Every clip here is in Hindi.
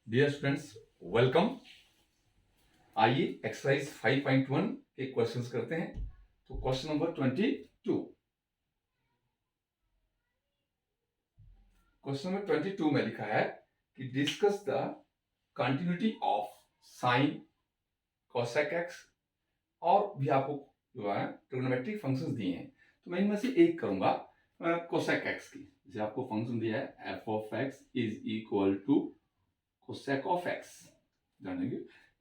Dear students, welcome. आइए एक्सरसाइज 5.1 के क्वेश्चंस करते हैं। तो क्वेश्चन नंबर 22। क्वेश्चन नंबर 22 में लिखा है कि discuss the continuity of sine cosec x. और भी आपको जो है ट्रिग्नोमेट्रिक फंक्शंस दिए हैं, तो मैं इनमें से एक करूंगा कोसेक एक्स की। जैसे आपको फंक्शन दिया है F of x is equal to cosec of X, जानेंगे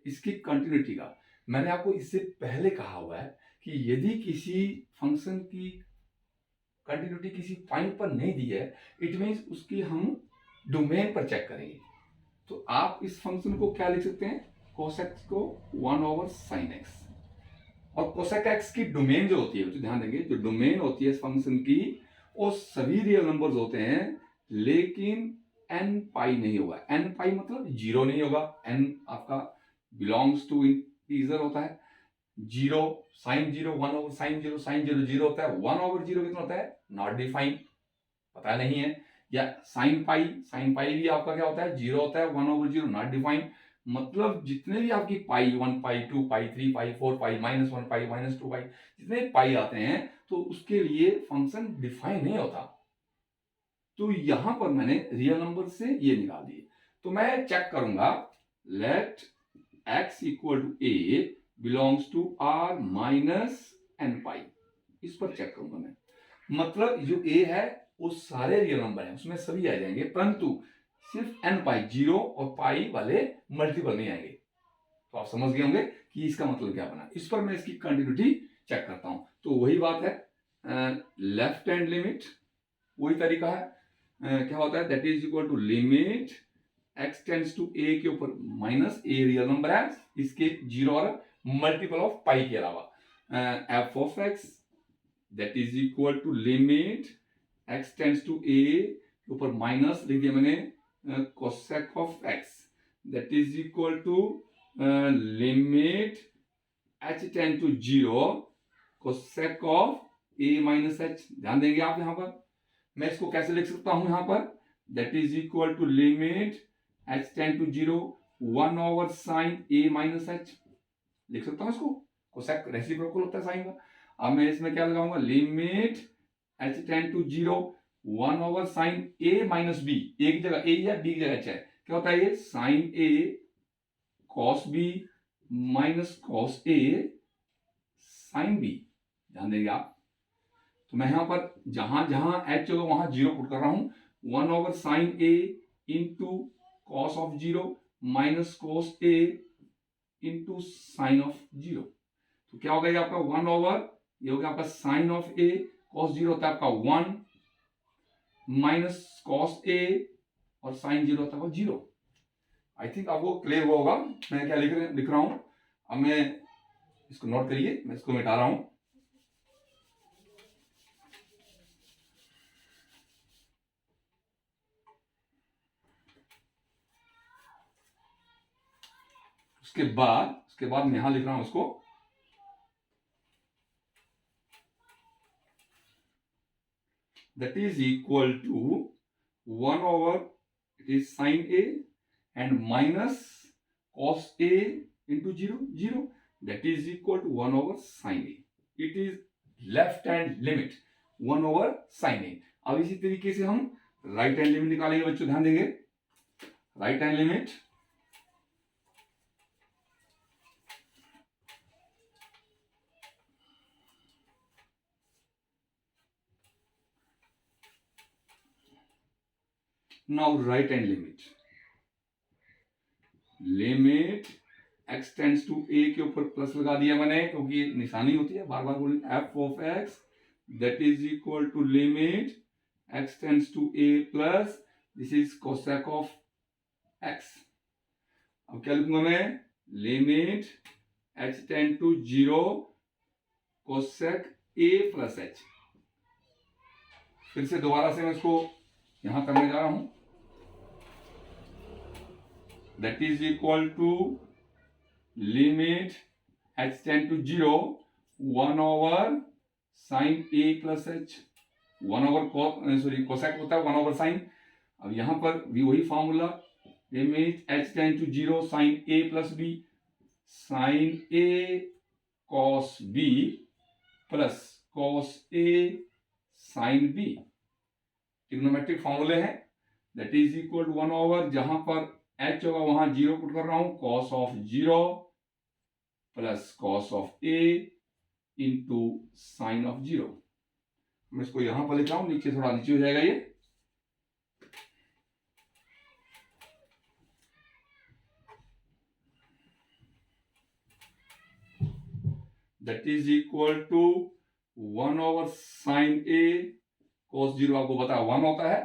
इसकी कंटिन्यूटी का। मैंने आपको इससे पहले कहा हुआ है कि यदि किसी फंक्शन की कंटिन्यूटी किसी पॉइंट पर नहीं दी है, इट मींस उसकी हम डोमेन पर चेक करेंगे। तो आप इस फंक्शन को क्या लिख सकते हैं, कोसेक को 1/sin x। और कोसेक एक्स की डोमेन जो होती है, तो ध्यान देंगे, जो डोमेन होती है इस फंक्शन की, वो सभी रियल नंबर्स होते हैं, लेकिन n पाई नहीं होगा। n पाई मतलब जीरो नहीं होगा। n आपका बिलोंग्स टू इंटीजर होता है। Zero, sine zero, 1/sin zero, sine zero zero होता है। 1/0 कितना होता है, नॉट डिफाइंड, पता नहीं है। या साइन पाई भी आपका क्या होता है, जीरो होता है। 1/0 नॉट डिफाइंड, मतलब जितने भी आपकी पाई 1 पाई 2 पाई 3 पाई 4 पाई -1 पाई -2 पाई, जितने पाई आते हैं तो उसके लिए फंक्शन डिफाइन नहीं होता। तो यहां पर मैंने रियल नंबर से ये निकाल दिए। तो मैं चेक करूंगा, let x equal to a belongs to r minus n pi. इस पर चेक करूंगा मैं, मतलब जो a है वो सारे रियल नंबर हैं, उसमें सभी आ जाएंगे, परंतु सिर्फ n पाई, जीरो और पाई वाले मल्टीपल नहीं आएंगे। तो आप समझ गए होंगे कि इसका मतलब क्या बना। इस पर मैं इसकी कंटिन्यूटी चेक करता हूं। तो वही बात है, लेफ्ट हैंड लिमिट, वही तरीका है। क्या होता है, that is equal to limit x tends to a के ऊपर माइनस a रियल नंबर है, इसके जीरो और मल्टीपल ऑफ पाई के अलावा f of x that is equal to limit x tends to a के ऊपर माइनस लिख दिया मैंने cosec of x that is equal to limit h tend to zero cosec of a minus h। ध्यान देंगे आप यहां पर, मैं इसको कैसे लिख सकता हूं, यहां पर that is equal to limit h tend to zero 1/sin a minus h लिख सकता हूं इसको। कोसेक रेसिप्रोकल होता है साइन का। अब मैं इसमें क्या लगाऊंगा, limit h tend to zero 1/sin a minus b। a की जगह a है, b की जगह h है, क्या होता है ये sin a cos b minus cos a sin b। ध्यान देंगे आप। तो मैं यहां पर जहां जहां h होगा वहां जीरो पुट कर रहा हूं। 1/sin a into cos of zero minus cos a into sign of zero. तो क्या होगा ये आपका 1/, ये हो गया आपका sine of a, cos zero होता है आपका 1 माइनस कॉस a और साइन जीरो होता है 0। आई थिंक आपको क्लियर हुआ होगा मैं क्या लिख रहा हूं। अब मैं इसको नोट करिए, मैं इसको मिटा रहा हूं। उसके बाद मैं यहां लिख रहा हूं उसको, that is equal to 1/, it is sin a and minus cos a into 0 that is equal to 1/sin a। it is left hand limit 1/sin a। अब इसी तरीके से हम राइट हैंड लिमिट निकालेंगे बच्चों, ध्यान देंगे। Right hand limit now, right hand limit x tends to a के ऊपर प्लस लगा दिया मैंने, क्योंकि निशानी होती है, बार बार बोलेंगे, f of x that is equal to limit x tends to a plus this is cosec of x। अब क्या लिखूंगा मैं, limit h tend to zero cosec a plus h। फिर से दोबारा से मैं इसको यहां करने जा रहा हूं, that is equal to limit h tend to zero 1/sin a plus h। 1/cos, sorry cosec होता है 1/sin। अब यहां पर भी वही फॉर्मूला, limit h tend to 0 sine a plus b, sine a cos b plus cos a sine b। Trigonometric फॉर्मूले हैं, that is equal to 1 over, जहां पर h होगा वहां 0 पुट कर रहा हूं, cos of 0 plus cos of a into sign of 0। मैं इसको यहां पर लिख रहा हूं, नीचे थोड़ा नीचे हो जाएगा ये। That is equal to 1 over sine a cos 0 आपको पता है 1 होता है,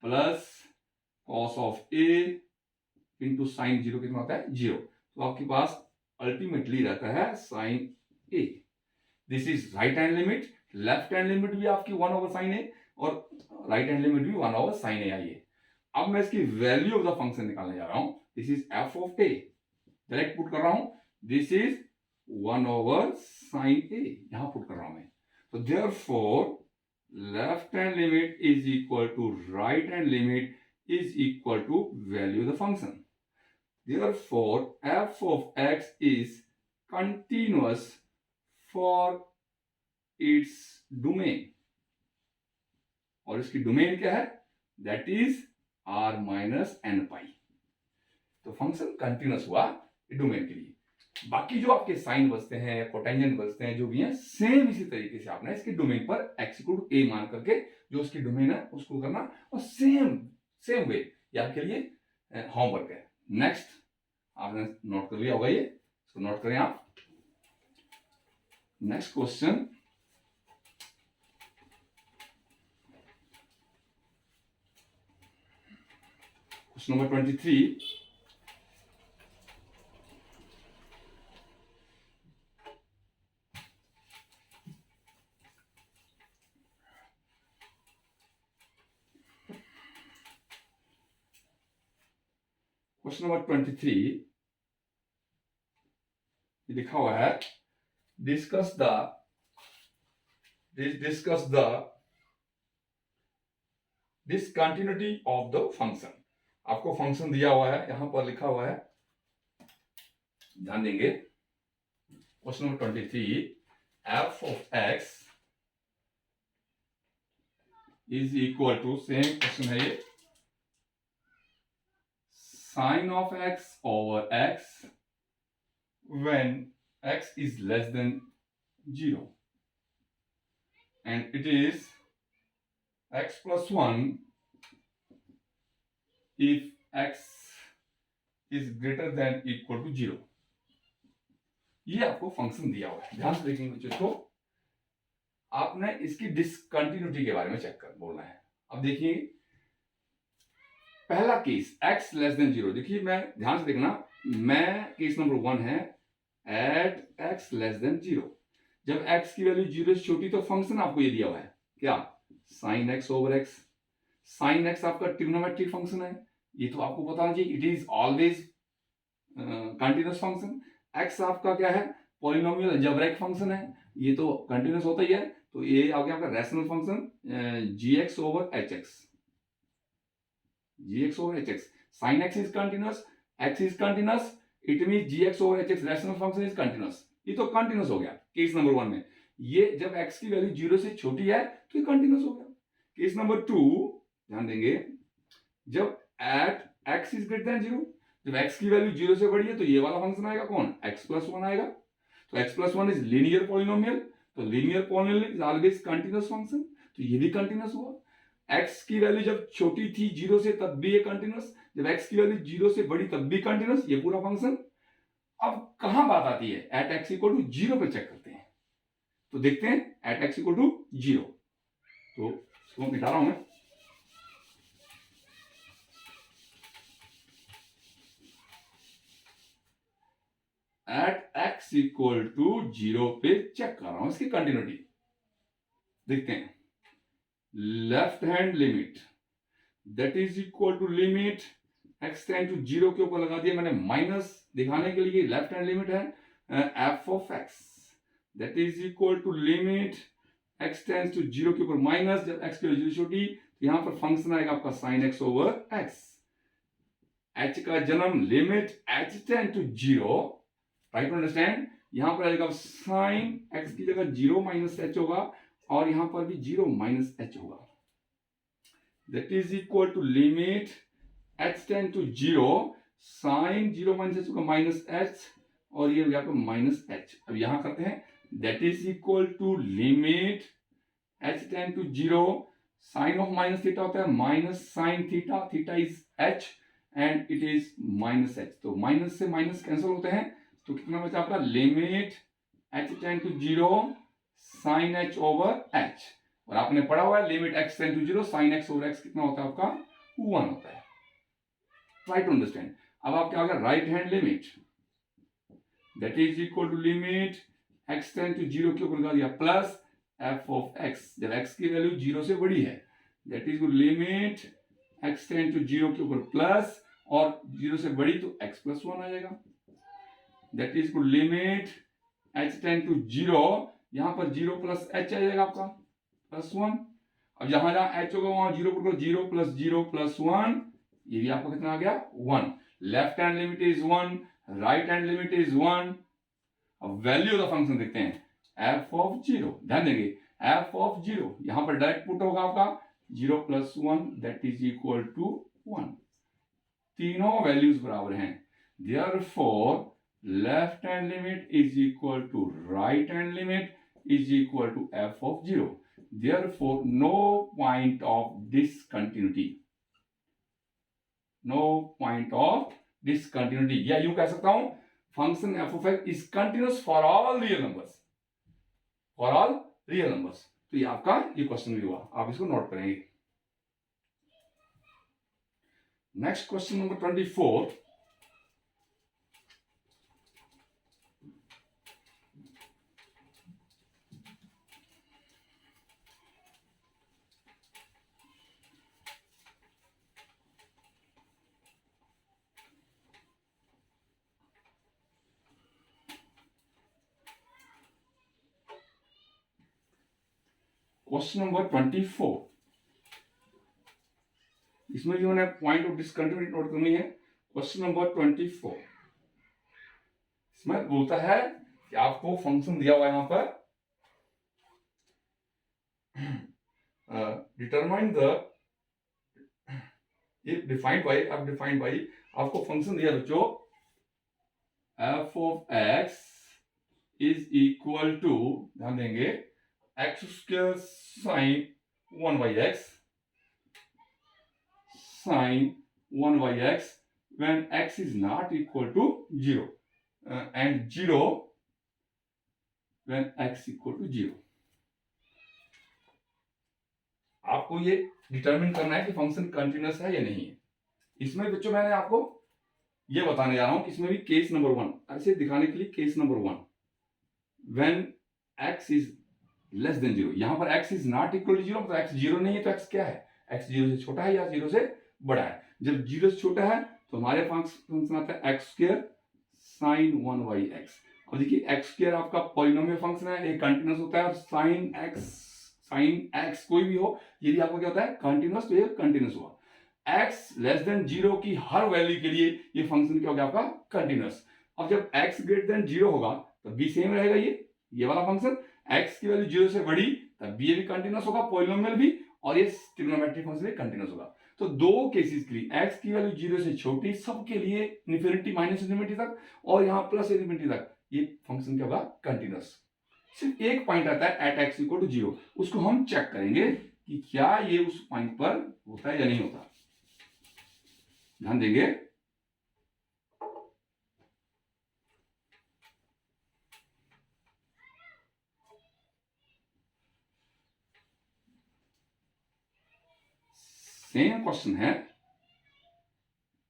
plus cos of a into sine 0 कितना होता है 0। तो आपके पास अल्टीमेटली रहता है sine a। This is right hand limit, left hand limit भी आपकी 1 ओवर साइन a और राइट हैंड लिमिट भी 1 ओवर साइन a आई है। अब मैं इसकी वैल्यू ऑफ द फंक्शन निकालने जा रहा हूं। This is f of a, direct put कर रहा हूं, this is 1 over sine a, यहां पुट कर रहा हूं मैं। तो therefore left hand limit is equal to right hand limit is equal to value of the function. Therefore, f of x is continuous for its domain. और इसकी डोमेन क्या है? That is r minus n pi. तो फंक्शन कंटिन्यूस हुआ डोमेन के लिए। बाकी जो आपके साइन बचते हैं, कोटेंजेंट बचते हैं, जो भी हैं, सेम इसी तरीके से आपने इसके डोमेन पर x इक्वल टू a मान करके जो उसकी डोमेन है उसको करना, और सेम वे ये आपके लिए होमवर्क है। नेक्स्ट आपने नोट कर लिया होगा ये, इसको नोट करें आप। Next question, question number 23। Question number 23 लिखा हुआ है, discuss the discontinuity of the function. आपको फंक्शन दिया हुआ है, यहां पर लिखा हुआ है, ध्यान देंगे। Question number 23, f of x is equal to, same question है ये, sin of x over x when x is less than 0, and it is x plus 1 if x is greater than equal to 0। ये आपको फंक्शन दिया हुआ है, ध्यान से देखेंगे बच्चों को। आपने इसकी डिसकंटिन्यूटी के बारे में चेक कर बोलना है। अब देखिए पहला केस x लेस देन 0, देखिए मैं ध्यान से देखना, मैं केस नंबर 1 है एट x लेस देन 0। जब x की वैल्यू 0 से छोटी तो फंक्शन आपको ये दिया हुआ है क्या, sine x over x। Sine x आपका ट्रिग्नोमेट्रिक फंक्शन है, ये तो आपको पता होना चाहिए, it is always continuous function. x आपका क्या है, पॉलिनोमियल अलजेब्रिक फंक्शन है, ये तो कंटिन्यूअस होता ही है। तो ये आ गया आपका rational function gx over hx, gx over hx, sin x is continuous, x is continuous, it means gx over hx rational function is continuous। ये तो कंटिन्यूस हो गया केस नंबर 1 में। ये जब x की वैल्यू 0 से छोटी है तो ये कंटिन्यूस हो गया। केस नंबर 2 ध्यान देंगे, जब at x is greater than 0, जब x की वैल्यू 0 से बड़ी है तो ये वाला फंक्शन आएगा कौन, x प्लस 1 आएगा। तो x plus 1 is linear polynomial, तो linear polynomial is always continuous function, तो ये भी कंटिन्यूस हुआ। x की वैल्यू जब छोटी थी 0 से तब भी ये कंटिन्यूस, जब x की वैल्यू 0 से बड़ी तब भी कंटिन्यूस, ये पूरा फंक्शन। अब कहां बात आती है, एट x इक्वल टू 0 पे चेक करते हैं। तो देखते हैं एट x इक्वल टू 0, तो इसको मिटा रहा हूं मैं। एट x इक्वल टू 0 पे चेक कर रहा हूं इसकी कंटिन्यूटी। देखते हैं, left hand limit that is equal to limit x tend to 0 के ऊपर लगा दिया मैंने माइनस, दिखाने के लिए लेफ्ट हैंड लिमिट है f of x that is equal to limit x tend to 0 के ऊपर माइनस, जब x की वैल्यू छोटी तो यहां पर फंक्शन आएगा आपका sin x over x। h का जन्म limit h tend to 0, try to understand. यहां पर आएगा साइन x की जगह 0 माइनस h होगा और यहां पर भी 0 माइनस h होगा। That is equal to limit h tend to 0 sine 0 minus h होगा माइनस h और ये यहाँ पर माइनस h। अब यहां करते हैं that is equal to limit h tend to 0 sine of minus theta होता है minus sine theta, theta is h and it is minus h। तो माइनस से माइनस कैंसिल होते हैं तो कितना बचा आपका limit h tend to 0 sine h over h। और आपने पढ़ा हुआ है limit x tend to 0 sine x over x कितना होता है आपका 1 होता है। Try to understand. अब आप क्या होगा right hand limit that is equal to limit x tend to 0 के ऊपर लगा दिया प्लस f ऑफ x। जब x की वैल्यू 0 से बड़ी है that is limit x tend to 0 के ऊपर प्लस और 0 से बड़ी तो x प्लस 1 आ जाएगा। That is limit h tend to 0 यहां पर 0 प्लस h आ जाएगा आपका प्लस 1। अब जहां जहां h होगा वहां 0 पर 0 प्लस 0 प्लस 1, ये भी आपका कितना आ गया 1। Left hand limit is 1, right hand limit is 1। अब वैल्यू ऑफ द फंक्शन देखते हैं f ऑफ 0। ध्यान देंगे f ऑफ 0 यहां पर डायरेक्ट पुट होगा आपका 0 plus 1 that is equal to 1। तीनों वैल्यूज बराबर हैं, therefore left hand limit is equal to right hand limit is equal to f of 0। Therefore no point of discontinuity, no point of discontinuity. या यूं कह सकता हूं function f of x is continuous for all real numbers, for all real numbers। तो ये आपका ये क्वेश्चन भी हुआ, आप इसको नोट करेंगे। Next question number 24। Question number 24, इसमें जो है पॉइंट ऑफ डिसकंटिन्यूटी नोट करनी है। क्वेश्चन नंबर 24 इसमें बोलता है कि आपको फंक्शन दिया हुआ है यहां पर डिटरमाइन द डिफाइंड बाई, अब डिफाइंड बाई आपको फंक्शन दिया बच्चों f of x is equal to, ध्यान देंगे x square sine 1 by x sin 1 by x when x is not equal to 0 and 0 when x equal to 0। आपको ये डिटरमिन करना है कि फंक्शन कंटिन्यूअस है या नहीं है। इसमें बच्चों मैंने आपको ये बताने जा रहा हूं कि इसमें भी केस नंबर 1 ऐसे दिखाने के लिए case number 1 when x is less than 0, यहां पर x is not equal to 0 मतलब x 0 नहीं है तो x क्या है, x 0 से छोटा है या 0 से बड़ा है। जब 0 से छोटा है तो हमारे फंक्शन आता है x square sine 1 by x। अब देखिए x स्क्वायर आपका पॉलिनोमियल फंक्शन है, ये कंटिन्यूअस होता है और साइन x कोई भी हो यदि आपका क्या होता है कंटिन्यूअस, तो ये कंटिन्यूअस हुआ। x लेस देन 0 की हर वैल्यू के लिए ये फंक्शन क्या हो गया आपका कंटिन्यूअस। अब जब x ग्रेटर देन 0 होगा तो b सेम रहेगा, ये वाला फंक्शन। x की वैल्यू 0 से बड़ी तब b भी कंटिन्यूअस होगा, पॉलिनोमियल भी, और ये ट्रिग्नोमेट्रिक फंक्शन भी कंटिन्यूअस होगा। तो दो केसेस के लिए x की वैल्यू 0 से छोटी, सबके लिए इन्फिनिटी माइनस इन्फिनिटी तक और यहाँ प्लस इन्फिनिटी तक ये फंक्शन क्या होगा कंटिन्यूअस। सिर्फ एक पॉइंट आता है एट x इक्वल टू 0, उसको हम चेक करेंगे कि क्या ये उस पॉइंट पर होता है या नहीं होता। ध्यान देंगे सेम क्वेश्चन है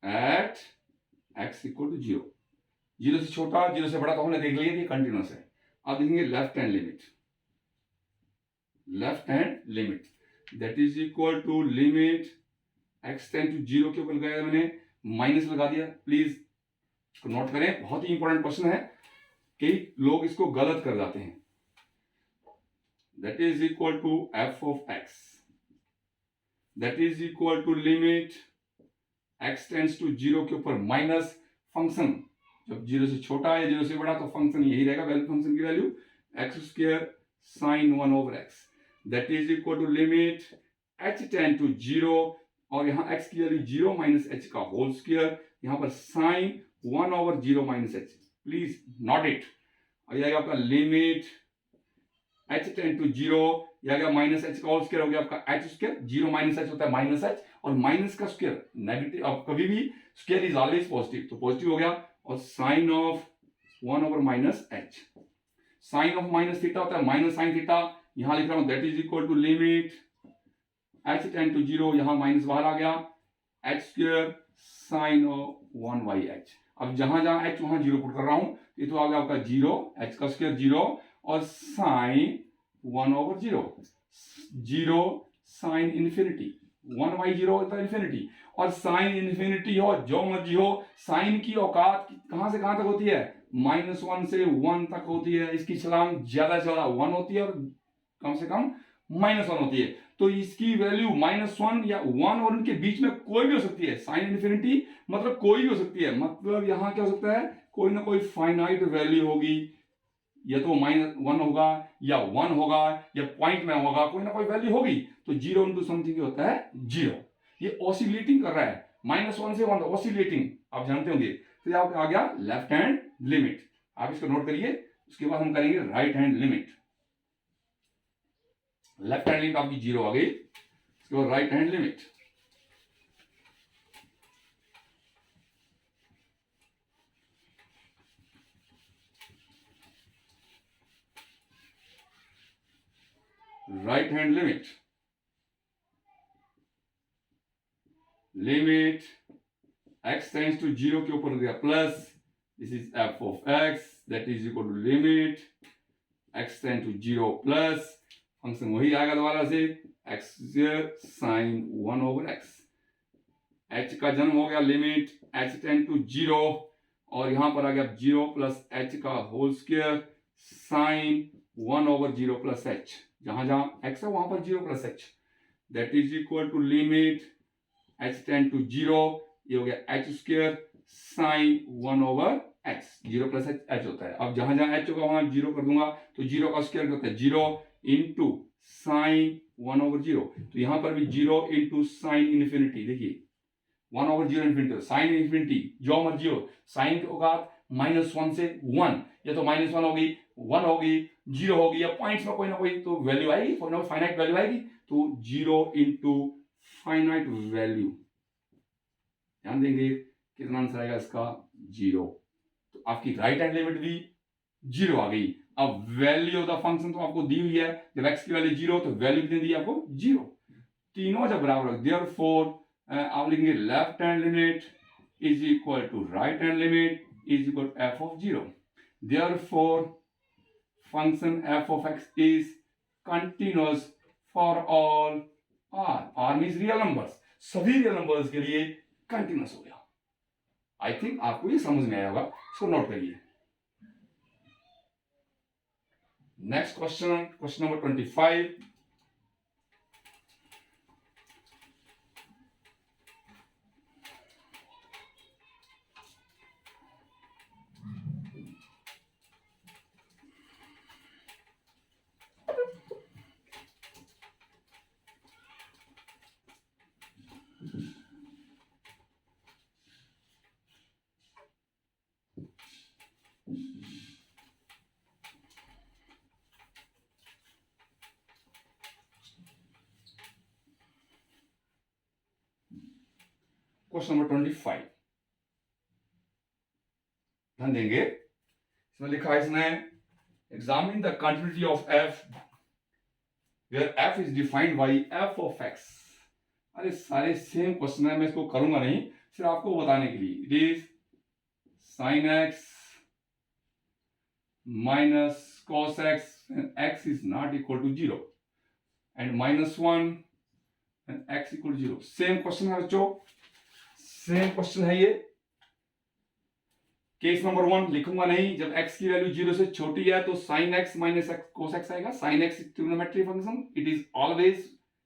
एट x इक्वल टू 0, 0 से छोटा 0 से बड़ा तो हमने देख लिया कि कंटिन्यूअस है। अब देखेंगे left hand limit, left hand limit that is equal to limit x tend to 0 के ऊपर लगाया मैंने माइनस लगा दिया। प्लीज इसको नोट करें, बहुत ही इंपॉर्टेंट क्वेश्चन है, कई लोग इसको गलत कर जाते हैं। That is equal to f of x that is equal to limit x tends to 0 के ऊपर माइनस फंक्शन जब 0 से छोटा है 0 से बड़ा तो फंक्शन यही रहेगा, वैल्यू फंक्शन की value x square sine 1 over x that is equal to limit h tend to 0 और यहाँ x की वैल्यू 0 माइनस h का होल स्क्वायर, यहाँ पर sine 1 over 0 minus h, please note it. और यह आपका लिमिट h टेंड टू 0 या माइनस h का होल स्क्वायर हो गया आपका h स्क्वायर, 0 माइनस h होता है माइनस h और माइनस का स्क्वायर नेगेटिव, अब कभी भी स्क्वायर इज ऑलवेज पॉजिटिव तो पॉजिटिव हो गया, और sine of 1 over minus h, sine of minus theta होता है माइनस साइन थीटा, यहां लिख रहा हूं that is equal to limit h tend to 0, यहां माइनस बाहर आ गया, h square sine of 1 by h। अब जहां जहां h वहां 0 पुट कर रहा हूं, ये तो आ गया आपका 0, h का स्क्वायर 0 और sine 1 over 0, 0 sine infinity, 1 by 0 होता है इन्फिनिटी, और साइन इन्फिनिटी हो जो मर्जी हो, साइन की औकात कहां से कहां तक होती है, -1 से 1 तक होती है, इसकी छलांग ज्यादा से ज्यादा 1 होती है और कम से कम -1 होती है, तो इसकी वैल्यू -1 या 1 और उनके बीच में कोई भी हो सकती है, साइन इन्फिनिटी मतलब कोई भी हो सकती है, मतलब यहां क्या हो सकता है, कोई ना कोई फाइनाइट वैल्यू होगी, या तो -1 होगा या 1 होगा या पॉइंट में होगा, कोई ना कोई वैल्यू होगी, तो 0 इंटू समथिंग होता है 0, ये ऑसिलेटिंग कर रहा है, -1 से 1 ऑसिलेटिंग, आप जानते होंगे, तो यहां आ गया लेफ्ट हैंड लिमिट, आप इसको नोट करिए, उसके बाद हम करेंगे right hand limit. Left hand limit आपकी 0 आ गई, उसके बाद right hand limit, right hand limit, limit x tends to 0 के ऊपर गया plus, this is f of x that is equal to limit x tend to 0 plus function वही आएगा दोबारा से x sine 1 over x, h का जन्म हो गया लिमिट h टेंड टू 0 और यहां पर आ गया 0 प्लस h का whole square sine 1 over 0 plus h, जहां जहां x है वहां पर 0 plus h that is equal to limit h tend to 0, ये हो गया h square sine 1 over x, 0 plus h होता है, अब जहां जहां h होगा वहां 0 कर दूंगा, तो 0 का स्क्वायर होता है 0 इंटू साइन 1 ओवर 0, तो यहां पर भी 0 इंटू साइन इन्फिनिटी, देखिए 1 ओवर 0 इन्फिनिटी, साइन इन्फिनिटी जो मर्जी हो, साइन की औकात -1 से 1, या तो -1 होगी 1 होगी 0 होगी, या पॉइंट्स में कोई ना कोई तो वैल्यू आएगी, कोई ना कोई फाइनाइट वैल्यू आएगी, तो 0 इंटू फाइनाइट वैल्यू, ध्यान देंगे कितना आंसर आएगा इसका 0, तो आपकी राइट हैंड लिमिट भी 0 आ गई। अब वैल्यू ऑफ द फंक्शन तो आपको दी हुई है, जब x की वैल्यू 0 तो वैल्यू कितनी दी आपको 0, तीनों जब बराबर, देयरफॉर आप लिखेंगे left hand limit is equal to right hand limit is equal to f of 0, therefore function f of x is continuous for all r means real numbers, सभी रियल नंबर्स के लिए कंटिन्यूअस हो गया। आई थिंक आपको ये समझ में आया होगा, इसको नोट करिए। Next question, question number 25, question number 25 ध्यान देंगे, इसमें लिखा है इसने examine the continuity of f where f is defined by f of x। अरे सारे सेम क्वेश्चन है, मैं इसको करूंगा नहीं, सिर्फ आपको बताने के लिए, it is sin x minus cos x and x is not equal to 0 and -1 and x equal to 0। Same question है बच्चों, सेम क्वेश्चन है ये। केस नंबर 1 लिखूंगा नहीं, जब x की वैल्यू 0 से छोटी है तो sin x minus cos x आएगा, sin x trigonometric function, it is always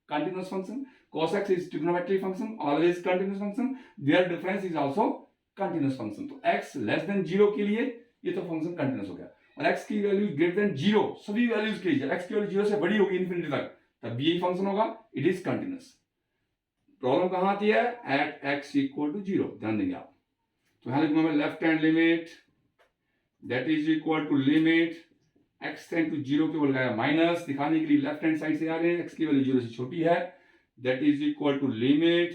continuous function, cos x is trigonometric function, always continuous function, their difference is also continuous function. तो x less than 0 के लिए ये तो फंक्शन कंटिन्यूस हो गया, और x की वैल्यू ग्रेटर देन 0 सभी वैल्यूज के लिए, x की वैल्यू 0 से बड़ी होगी इन्फिनिटी तक, तब भी यही फंक्शन होगा, इट इज कंटिन्यूस। प्रॉब्लम कहां आती है? एट x इक्वल टू 0, ध्यान देंगे आप। तो यहां लिखूंगा मैं left hand limit that is equal to limit x tend to 0 के बोल गया माइनस, दिखाने के लिए लेफ्ट हैंड साइड से आ रहे हैं, x की वैल्यू 0 से छोटी है, that is equal to limit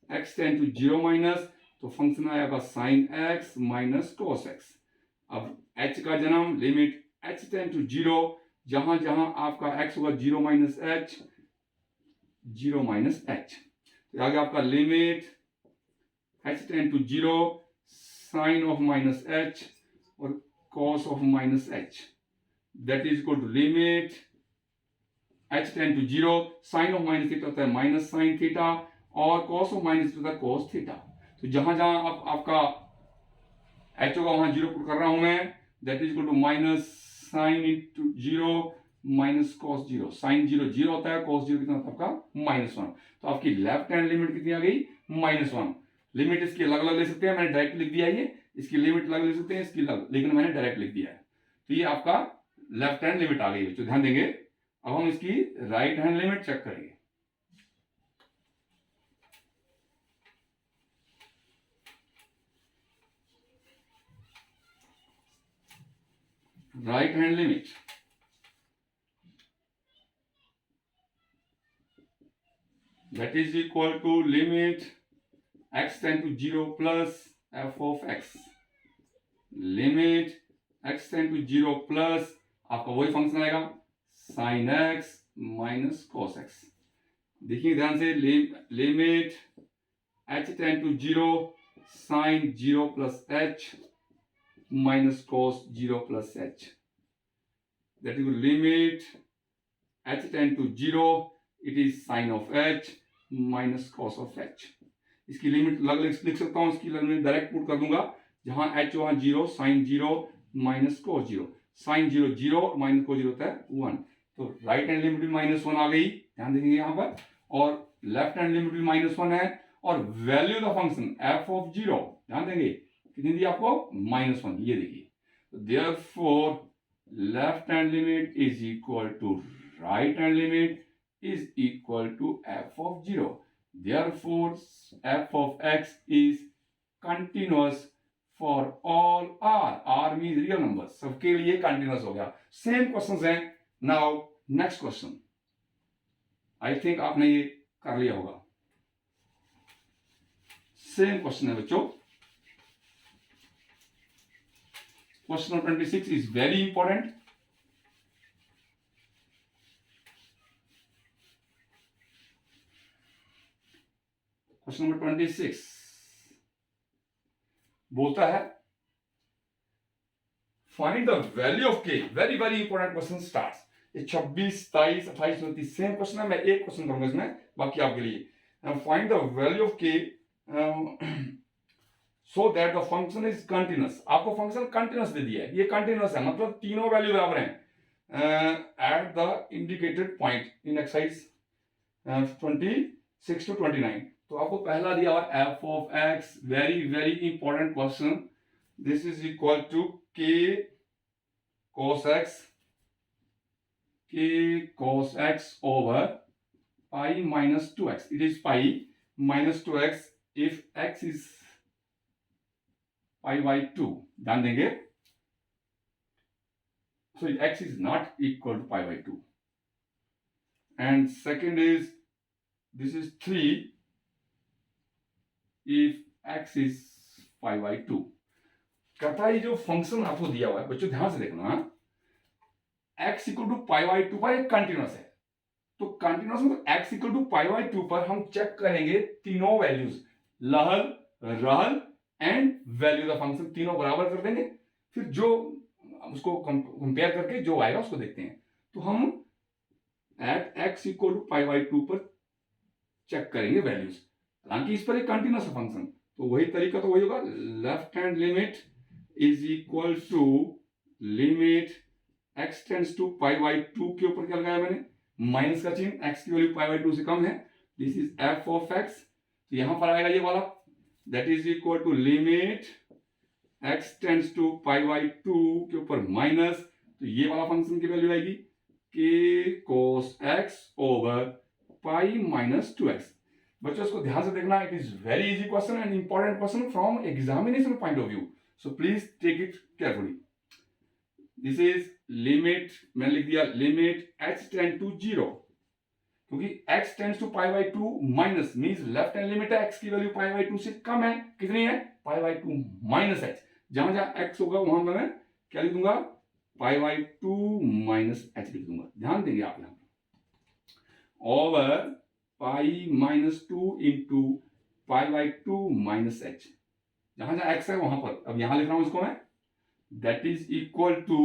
x tend to 0 minus, तो फंक्शन आएगा sin x minus cos x। अब h का जन्म लिमिट h टेंड टू 0, जहां जहां आपका x होगा 0 माइनस h, 0 माइनस h, तो आगे आपका limit h tend to 0 sine of minus h और cos of minus h, that is equal to limit h tend to 0 sine of minus theta होता है माइनस साइन थीटा, और cos ऑफ माइनस होता है cos थीटा। तो जहां जहां आपका h होगा वहां 0 पुट कर रहा हूं मैं, that is equal to minus sine into 0 minus cos 0, sine 0 0 होता है, cos 0 कितना होता है आपका -1, तो आपकी लेफ्ट हैंड लिमिट कितनी आ गई? -1। लिमिट इसकी अलग अलग ले सकते हैं, मैंने डायरेक्ट लिख दिया है, ये इसकी लिमिट अलग ले सकते हैं, इसकी अलग, लेकिन मैंने डायरेक्ट लिख दिया है, तो ये आपका लेफ्ट हैंड लिमिट आ गई है। तो ध्यान देंगे, अब हम इसकी राइट हैंड लिमिट चेक करेंगे। Right hand limit that is equal to limit x tend to 0 plus f of x, limit x tend to 0 plus आपका वही फंक्शन आएगा sin x minus cos x। देखिए ध्यान से, limit h tend to 0 sin 0 plus h minus cos 0 plus h, that is limit h tend to 0, it is sin of h minus cos of h। इसकी लिमिट अलग लिख सकता हूं, इसकी लिमिट डायरेक्ट पुट कर दूंगा, जहां h वहां 0 sine 0 minus cos 0, sine 0 0 minus cos 0 होता है 1, तो राइट हैंड लिमिट भी -1 आ गई, ध्यान देंगे यहां पर, और लेफ्ट हैंड लिमिट भी -1 है, और value the function f of 0 ध्यान देंगे कितनी दी आपको? -1, ये देखिए, therefore left hand limit is equal to right hand limit is equal to f of 0. Therefore, f of x is continuous for all r. R means real numbers. सबके लिए continuous हो गया। Same questions हैं। Now next question. I think आपने ये कर लिया होगा। Same question है बच्चों। Question number 26 is very important. Question number 26 बोलता है फाइंड द वैल्यू ऑफ के, very very important question starts. ये 26, 27, 28, 29 सेम क्वेश्चन है, मैं एक क्वेश्चन करूंगा इसमें, बाकी आपके लिए। फाइंड द वैल्यू ऑफ के so that the function is continuous. आपको फंक्शन कंटिन्यूअस दे दिया है, ये कंटिन्यूअस है, मतलब तीनों वैल्यू बराबर हैं at the indicated point in exercise 26 to 29। तो आपको पहला दिया हुआ f of x, very very important question, this is equal to k cos x over pi minus 2x, it is pi minus 2x if x is pi by 2, ध्यान देंगे, so x is not equal to pi by 2, and second is this is 3 if x is pi by 2। कहता है जो फंक्शन आपको दिया हुआ है बच्चों, ध्यान से देखना, x equal to pi by 2 पर एक कंटिन्यूअस है, तो कंटिन्यूअस मतलब x equal to pi by 2 पर हम चेक करेंगे तीनों वैल्यूज, लहल, रहल एंड वैल्यू द फंक्शन, तीनों बराबर कर देंगे, फिर जो उसको कंपेयर करके जो आएगा उसको देखते हैं। तो हम at x equal to pi by 2 पर चेक करेंगे वैल्यूज, हालांकि इस पर एक कंटिन्यूअस फंक्शन, तो वही तरीका तो वही होगा, left hand limit is equal to limit x tends to pi by 2 के ऊपर क्या लगाया मैंने? माइनस का चिन्ह, x की वैल्यू पाई बाई 2 से कम है, this is f of x, तो यहां पर आएगा ये वाला, that is equal to limit x tends to pi by two के ऊपर माइनस, तो ये वाला फंक्शन की वैल्यू आएगी k cos x over pi minus two x. बच्चों इसको ध्यान से देखना, it is very easy question and important question from examination point of view, so please take it carefully. This is limit, मैंने लिख दिया लिमिट h टेंड टू 0, क्योंकि x tends to pi by two minus means left hand limit है, x की वैल्यू पाई बाई टू से कम है, कितनी है pi by two minus h, जहां जहां x होगा वहां मैं क्या लिख दूंगा पाई बाई टू माइनस h लिख दूंगा, ध्यान देंगे आप यहां over pi minus two into pi by two minus h, जहां जहां x है वहां पर, अब यहां लिख रहा हूं इसको मैं, that is equal to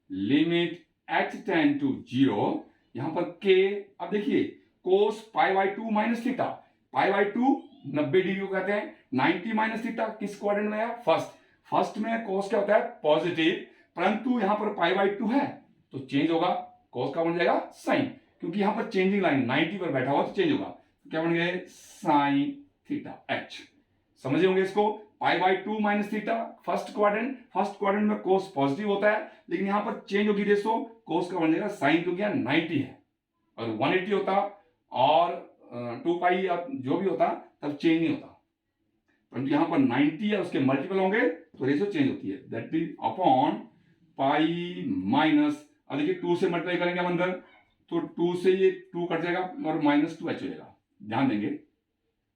limit h tend to 0, यहां पर k, अब देखिए cos pi by two minus theta, pi by two 90 degree को कहते हैं, 90 माइनस थीटा किस क्वाड्रेंट में है फर्स्ट में कोस क्या होता है पॉजिटिव, परंतु यहां पर पाई बाई टू है तो चेंज होगा, कोस का बन जाएगा साइन, क्योंकि यहां पर चेंजिंग लाइन 90 पर बैठा हुआ तो चेंज होगा, तो क्या बन गया साइन थीटा h, समझे होंगे इसको, पाई by two minus theta first quadrant में कोस पॉजिटिव होता है, लेकिन यहां पर चेंज होगी रेशो, कोस का बन जाएगा साइन, क्योंकि 90 है और 180 होता और 2 पाई या जो भी होता तब चेंज नहीं होता, परंतु यहां पर 90 है उसके मल्टीपल होंगे तो रेशो चेंज होती है, that is upon pi minus, अब देखिए 2 से मल्टीप्लाई करेंगे हम अंदर तो 2 से ये 2 कट जाएगा और माइनस 2h हो जाएगा, ध्यान देंगे,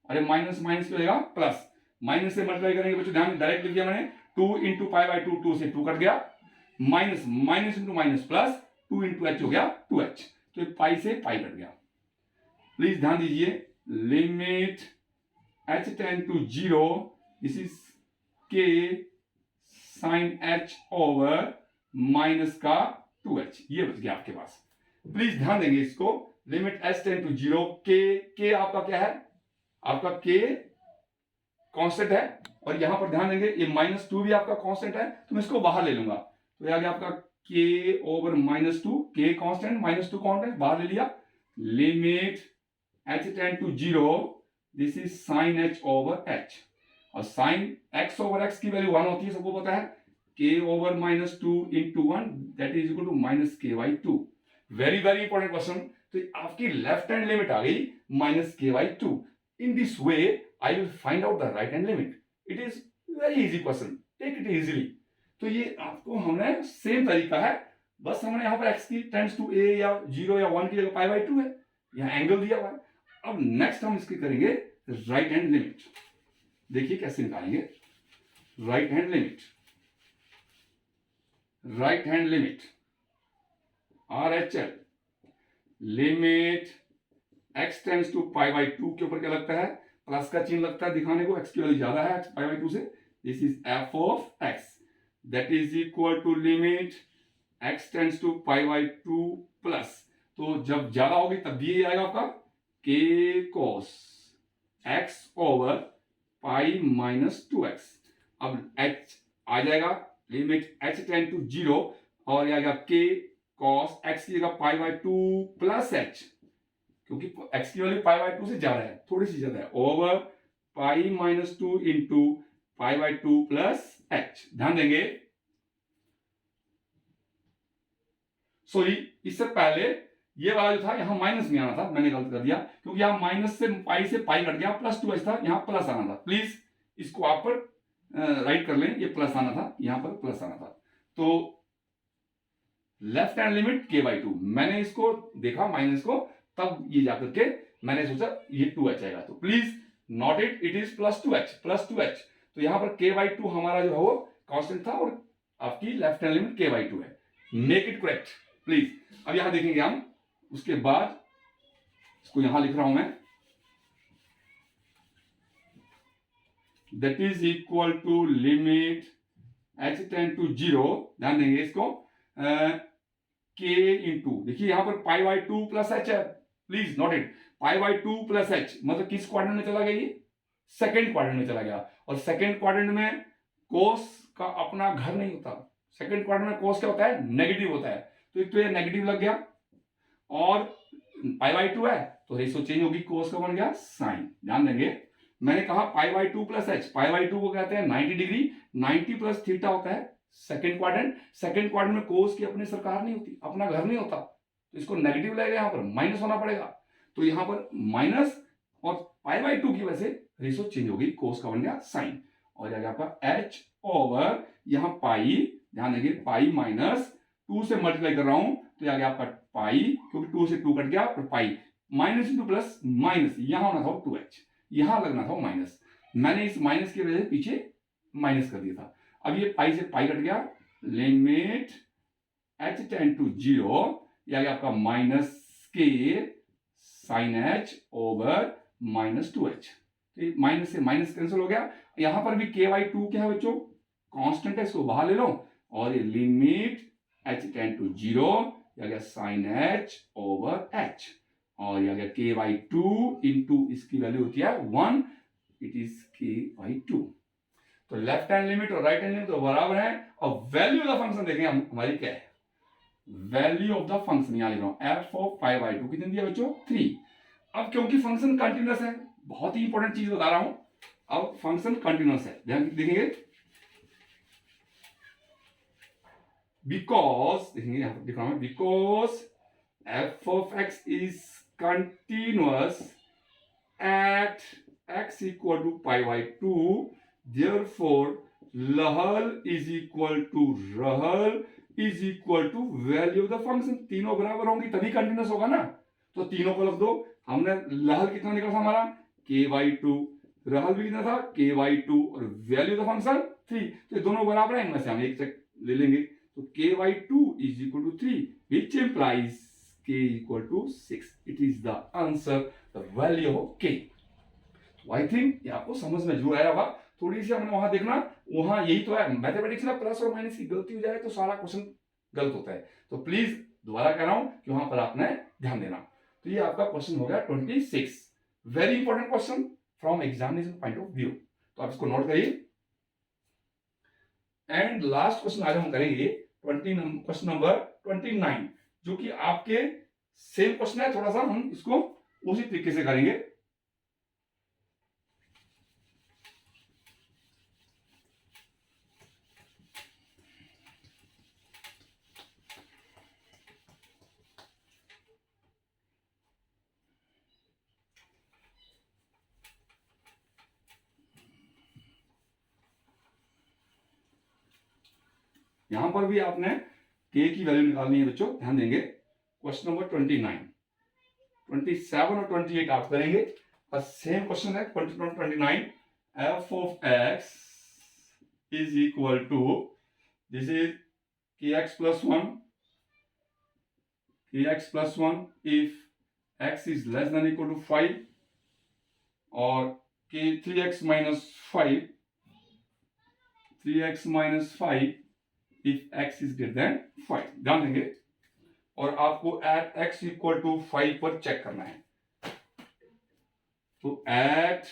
अरे माइनस माइनस हो जाएगा प्लस, माइनस से मल्टीप्लाई करेंगे बच्चों, ध्यान डायरेक्ट लिख दिया मैंने 2 इंटू पाई बाई टू, 2 से 2 कट गया, minus minus into minus plus 2 into h हो गया 2h, तो पाई से पाई कट गया, प्लीज ध्यान दीजिए limit h tend to 0, this is k sine h over minus का 2h, ये बच गया आपके पास, प्लीज ध्यान देंगे इसको, limit h tend to 0, k आपका क्या है, आपका k कांस्टेंट है, और यहां पर ध्यान देंगे ये माइनस 2 भी आपका कांस्टेंट है, तो मैं इसको बाहर ले लूंगा, तो ये आ गया आपका k over minus 2, k constant minus 2 constant बाहर ले लिया, limit h tend to 0, this is sine h over h, और साइन x ओवर x की वैल्यू 1 होती है, सबको पता है, k over minus 2 into 1 that is equal to minus k by 2, very very important question, तो आपकी लेफ्ट हैंड लिमिट आ गई minus k by 2, in this way I will find out the right hand limit. It is very easy question. Take it easily. तो ये आपको हमने सेम तरीका है, बस हमने यहाँ पर x की टेंड्स टू a या 0 या 1 की जगह पाई बाई 2 है, यहाँ एंगल दिया हुआ है। अब नेक्स्ट हम इसकी करेंगे राइट हैंड लिमिट, देखिए कैसे निकालेंगे right hand limit. Right hand limit RHL limit x tends to pi by 2 के ऊपर क्या लगता है, प्लस का चिन्ह लगता है दिखाने को, x की वैल्यू ज्यादा है पाई बाई 2 से, this is f of x that is equal to limit x tends to pi by 2 plus, तो जब ज्यादा होगी तब भी ये आएगा आपका k cos x over pi minus 2x, अब h आ जाएगा लिमिट h टेंड टू 0 और यह आएगा k cos x की जगह पाई बाई 2 प्लस h, क्योंकि x की वैल्यू पाई बाई 2 से ज्यादा है, थोड़ी सी ज्यादा है, over pi minus 2 into pi by 2 plus h, ध्यान देंगे। सॉरी इससे पहले ये वाला जो था यहां माइनस में आना था, मैंने गलत कर दिया, क्योंकि यहां माइनस से पाई कट गया, प्लस 2h था, यहां प्लस आना था, प्लीज इसको आप पर राइट कर लें, ये प्लस आना था, यहां पर प्लस आना था, तो left hand limit k by 2, मैंने इसको देखा माइनस को, तब ये जाकर के मैंने सोचा ये 2h आएगा, तो please not it is plus 2h, तो यहां पर k बाई 2 हमारा जो है वो कांस्टेंट था और आपकी left hand limit k by 2 है, मेक इट करेक्ट प्लीज। अब यहां देखेंगे हम, उसके बाद इसको यहां लिख रहा हूं मैं, that is equal to limit h tend to 0, ध्यान देंगे इसको, k इंटू, देखिए यहां पर पाई बाई 2 प्लस h है, please note it, pi by 2 plus h मतलब किस क्वाड्रेंट में चला गया, ये सेकंड क्वाड्रेंट में चला गया, और सेकंड क्वाड्रेंट में कोस का अपना घर नहीं होता, सेकंड क्वाड्रेंट में कोस क्या होता है नेगेटिव होता है, तो एक तो ये नेगेटिव लग गया, और पाई बाई 2 है तो रेशियो चेंज होगी, कोस का बन गया साइन। ध्यान देंगे मैंने कहा पाई by 2 plus H, pi by 2 को कहते हैं 90 डिग्री, 90 प्लस थीटा होता है सेकंड क्वाड्रेंट। सेकंड क्वाड्रेंट में कोस की अपनी सरकार नहीं होती, अपना घर नहीं होता, तो इसको नेगेटिव लगेगा, यहाँ पर माइनस होना पड़ेगा, तो यहाँ पर माइनस और पाई बाई 2 की वजह से रेशियो चेंज होगी, कोस का बन गया साइन। और आ गया आपका एच ओवर यहाँ पाई, ध्यान देंगे पाई माइनस 2 से मल्टीप्लाई कर रहा हूं तो आ गया आपका पाई, क्योंकि 2 से 2 कट गया, और pi minus into plus minus, यहां होना था 2h, यहां लगना था माइनस, मैंने इस माइनस की वजह से पीछे माइनस कर दिया था। अब ये पाई से पाई कट गया, लिमिट h टेंड टू 0, यह आ गया आपका माइनस के sine h over minus 2h, minus से माइनस कैंसिल हो गया। यहां पर भी के बाई 2 क्या है बच्चों, कांस्टेंट है, इसको बाहर ले लो, और ये लिमिट h टेंड टू 0, यह गया साइन h ओवर h, और यह गया के बाई 2 इंटू इसकी वैल्यू होती है 1, इट इज के बाई 2। तो लेफ्ट हैंड लिमिट और राइट हैंड लिमिट तो बराबर है, और वैल्यू ऑफ द फंक्शन देखें हम हमारी क्या है, वैल्यू ऑफ द फंक्शन यहां लिख रहा हूं एफ ऑफ पाई बाई 2 कितने दिया बच्चों 3। अब क्योंकि फंक्शन कंटिन्यूअस है, बहुत ही इंपॉर्टेंट चीज बता रहा हूं, अब फंक्शन कंटिन्यूअस है, ध्यान देखेंगे, बिकॉज देखेंगे यहां पर लिख रहा हूं, because F of x is continuous at x equal to pi by 2, therefore lahal is equal to rahal is equal to value of the function। तीनों बराबर होंगी तभी कंटिन्यूअस होगा ना, तो तीनों को लिख दो। हमने lahal कितना निकला था हमारा k by 2, रहल भी कितना था k by 2, और वैल्यू ऑफ द फंक्शन 3, तो दोनों बराबर है, इनमें से हम एक चेक ले लेंगे, तो k by 2 is equal to 3 which implies k equal to 6, it is the answer, the value of k। I think ये आपको समझ में जरूर आया होगा, थोड़ी सी हमने वहां देखना, वहां यही तो है मैथमेटिक्स में, प्लस और माइनस की गलती हो जाए तो सारा क्वेश्चन गलत होता है, तो प्लीज दोबारा कह रहा हूं कि वहां पर आपने ध्यान देना। तो ये आपका क्वेश्चन हो गया 26, very important question from examination point of view, तो आप इसको नोट करिए। एंड लास्ट क्वेश्चन आज हम करेंगे क्वेश्चन नंबर 29, जो कि आपके सेम क्वेश्चन है, थोड़ा सा हम इसको उसी तरीके से करेंगे। यहां पर भी आपने k की वैल्यू निकालनी है बच्चों, ध्यान देंगे। क्वेश्चन नंबर 29, 27 और 28 आप करेंगे, और सेम क्वेश्चन है 29, f of x is equal to, this is kx plus 1, kx plus 1 if x is less than or equal to 5, और k 3x minus 5, 3x minus 5 if x is greater than 5, ध्यान देंगे, और आपको एट x इक्वल टू 5 पर चेक करना है, तो एट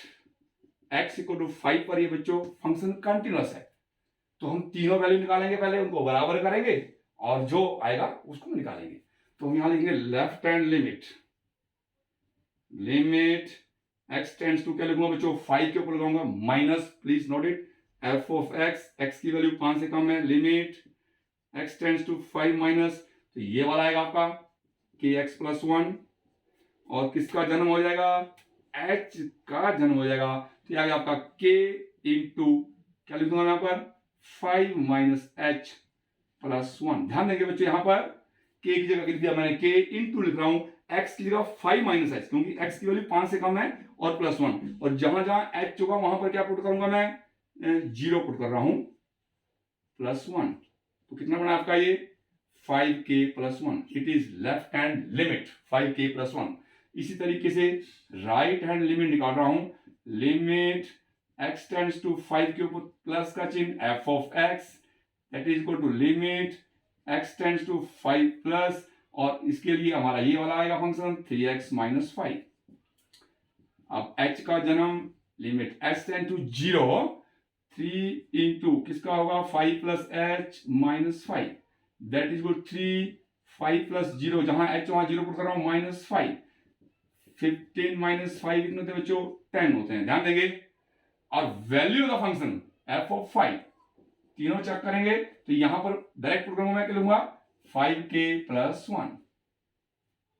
x इक्वल टू 5 पर ये बच्चों फंक्शन कंटिन्यूअस है, तो हम तीनों वैल्यू निकालेंगे, पहले उनको बराबर करेंगे और जो आएगा उसको निकालेंगे। तो हम यहां लिखेंगे left hand limit, limit x tends to क्या लिखूंगा बच्चों 5 के ऊपर लगाऊंगा minus, please note it, f of x की वैल्यू 5 से कम है, limit x tends to 5 minus, तो ये वाला आएगा आपका kx प्लस 1, और किसका जन्म हो जाएगा h का जन्म हो जाएगा, तो ये आ गया आपका k इंटू क्या लिख दूंगा यहाँ पर 5 माइनस h प्लस 1। ध्यान देंगे बच्चों, यहां पर k की जगह लिख दिया मैंने, k इंटू लिख रहा हूं x की जगह 5 माइनस h, क्योंकि x की वैल्यू 5 से कम है, और प्लस 1, और जहां जहां h होगा वहां पर क्या पुट करूंगा मैं, 0 पुट कर रहा हूं, प्लस 1, तो कितना बना आपका ये 5k plus 1, it is left hand limit 5k plus 1। इसी तरीके से राइट हैंड लिमिट निकाल रहा हूं, लिमिट x टेंड्स टू 5 के ऊपर प्लस का चिन्ह f of x that is equal to limit x tends to 5 plus, और इसके लिए हमारा ये वाला आएगा फंक्शन 3x माइनस 5। अब h का जन्म limit x tend to 0, 3 into किसका होगा 5 plus h minus 5 that is equal 3 5 plus 0, जहां h वहां 0 पुट कर रहा हूं माइनस 5, 15 माइनस 5 कितने होते हैं बच्चों? 10 होते हैं, ध्यान देंगे। और value of the function F of 5 तीनों चेक करेंगे तो यहां पर डायरेक्ट प्रोग्राम में क्या लूंगा 5k + 1।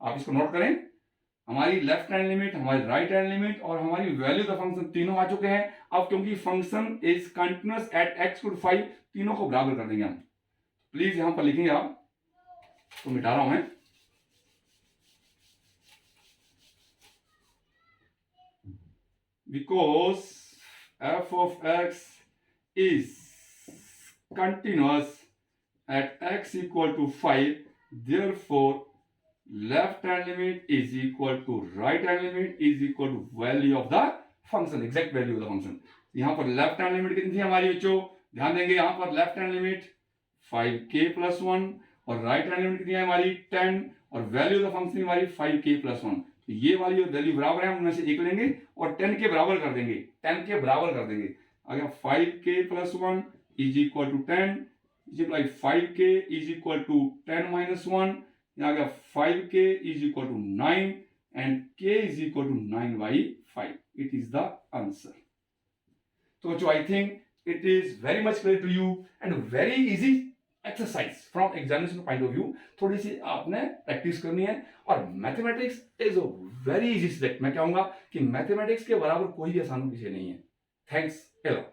आप इसको नोट करें, हमारी लेफ्ट हैंड लिमिट, हमारी राइट हैंड लिमिट और हमारी वैल्यू ऑफ फंक्शन तीनों आ चुके हैं। अब क्योंकि function is continuous at x = 5, तीनों को बराबर कर देंगे हम। प्लीज यहां पर लिखेंगे आप, तो मिटा रहा हूं मैं। Because f of x is continuous at x = 5, therefore left hand limit is equal to right hand limit is equal to value of the function, exact value of the function। यहां पर लेफ्ट हैंड लिमिट कितनी थी हमारी बच्चों? ध्यान देंगे, यहां पर लेफ्ट हैंड लिमिट 5k + 1 और राइट हैंड लिमिट कितनी है हमारी 10 और वैल्यू ऑफ द फंक्शन हमारी 5k + 1। तो ये वाली वैल्यू बराबर है, हम उनमें से एक लेंगे और 10 के बराबर कर देंगे, 10 के बराबर कर देंगे। अगर 5k + 1 = 10 इज 5k = 10 - 1, यहाँ गया 5k = 9 and k = 9/5। It is the answer। तो बच्चों I think it is very much clear to you and very easy exercise from examination point of view. थोड़ी सी आपने प्रैक्टिस करनी है और mathematics is a very easy subject. मैं कहूंगा कि मैथमेटिक्स के बराबर कोई भी आसान विषय नहीं है। थैंक्स। हेलो।